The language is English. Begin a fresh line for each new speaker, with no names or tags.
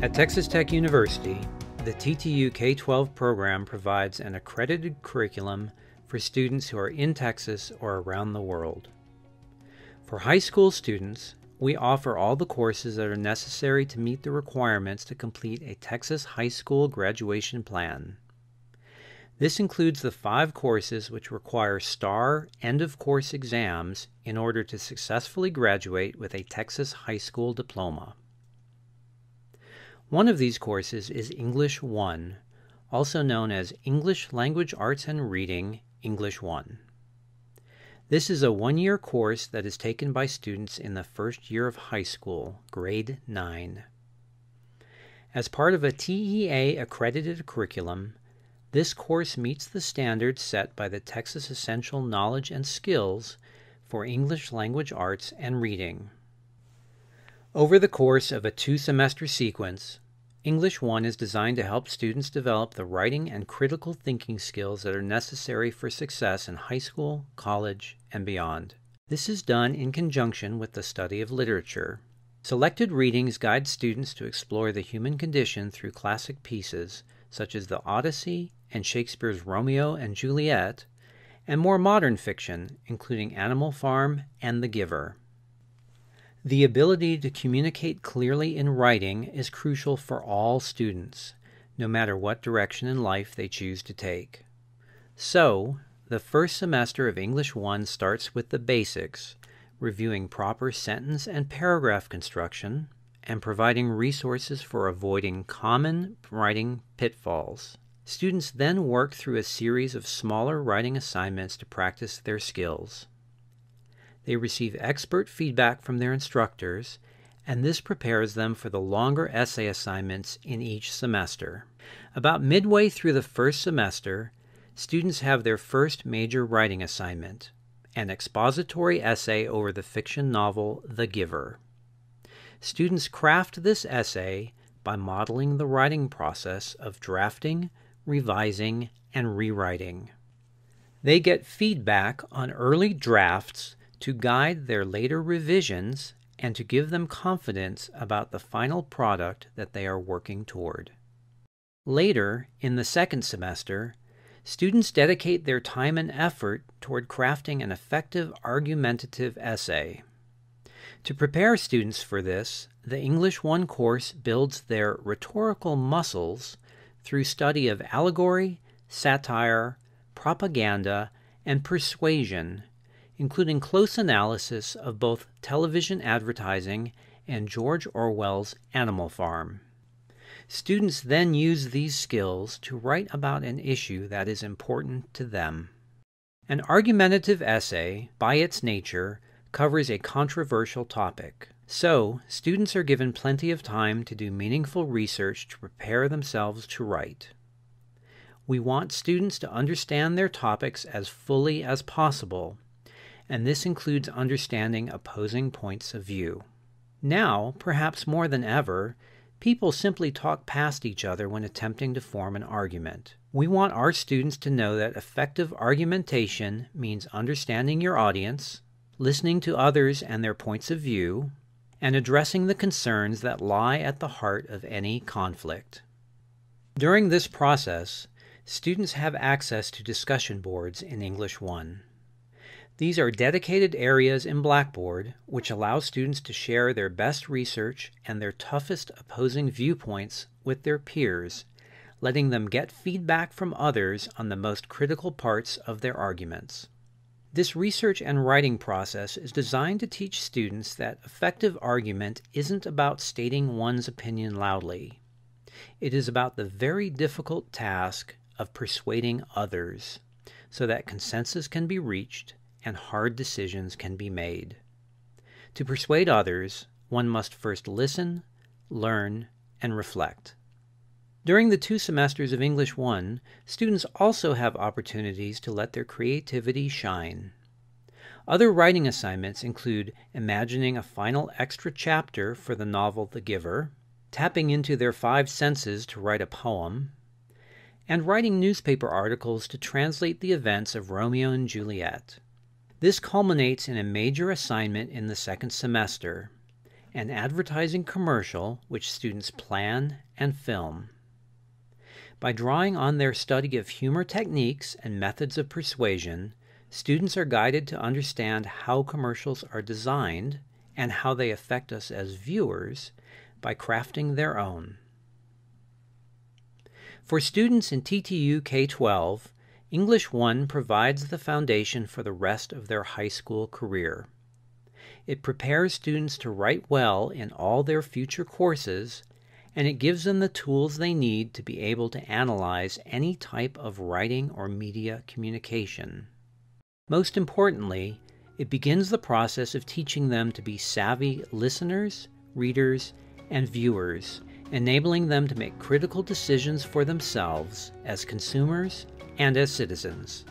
At Texas Tech University, the TTU K-12 program provides an accredited curriculum for students who are in Texas or around the world. For high school students, we offer all the courses that are necessary to meet the requirements to complete a Texas high school graduation plan. This includes the 5 courses which require STAR end-of-course exams in order to successfully graduate with a Texas high school diploma. One of these courses is English 1, also known as English Language Arts and Reading, English 1. This is a 1-year course that is taken by students in the first year of high school, grade 9. As part of a TEA accredited curriculum, this course meets the standards set by the Texas Essential Knowledge and Skills for English Language Arts and Reading. Over the course of a 2-semester sequence, English 1 is designed to help students develop the writing and critical thinking skills that are necessary for success in high school, college, and beyond. This is done in conjunction with the study of literature. Selected readings guide students to explore the human condition through classic pieces such as the Odyssey and Shakespeare's Romeo and Juliet, and more modern fiction, including Animal Farm and The Giver. The ability to communicate clearly in writing is crucial for all students, no matter what direction in life they choose to take. So, the first semester of English 1 starts with the basics, reviewing proper sentence and paragraph construction, and providing resources for avoiding common writing pitfalls. Students then work through a series of smaller writing assignments to practice their skills. They receive expert feedback from their instructors, and this prepares them for the longer essay assignments in each semester. About midway through the first semester, students have their first major writing assignment, an expository essay over the fiction novel The Giver. Students craft this essay by modeling the writing process of drafting, revising, and rewriting. They get feedback on early drafts to guide their later revisions and to give them confidence about the final product that they are working toward. Later, in the second semester, students dedicate their time and effort toward crafting an effective argumentative essay. To prepare students for this, the English 1 course builds their rhetorical muscles through study of allegory, satire, propaganda, and persuasion, including close analysis of both television advertising and George Orwell's Animal Farm. Students then use these skills to write about an issue that is important to them. An argumentative essay, by its nature, covers a controversial topic. So, students are given plenty of time to do meaningful research to prepare themselves to write. We want students to understand their topics as fully as possible, and this includes understanding opposing points of view. Now, perhaps more than ever, people simply talk past each other when attempting to form an argument. We want our students to know that effective argumentation means understanding your audience, listening to others and their points of view, and addressing the concerns that lie at the heart of any conflict. During this process, students have access to discussion boards in English 1. These are dedicated areas in Blackboard which allow students to share their best research and their toughest opposing viewpoints with their peers, letting them get feedback from others on the most critical parts of their arguments. This research and writing process is designed to teach students that effective argument isn't about stating one's opinion loudly. It is about the very difficult task of persuading others so that consensus can be reached and hard decisions can be made. To persuade others, one must first listen, learn, and reflect. During the 2 semesters of English 1, students also have opportunities to let their creativity shine. Other writing assignments include imagining a final extra chapter for the novel The Giver, tapping into their 5 senses to write a poem, and writing newspaper articles to translate the events of Romeo and Juliet. This culminates in a major assignment in the second semester, an advertising commercial which students plan and film. By drawing on their study of humor techniques and methods of persuasion, students are guided to understand how commercials are designed and how they affect us as viewers by crafting their own. For students in TTU K-12, English 1 provides the foundation for the rest of their high school career. It prepares students to write well in all their future courses, and it gives them the tools they need to be able to analyze any type of writing or media communication. Most importantly, it begins the process of teaching them to be savvy listeners, readers, and viewers, enabling them to make critical decisions for themselves as consumers and as citizens.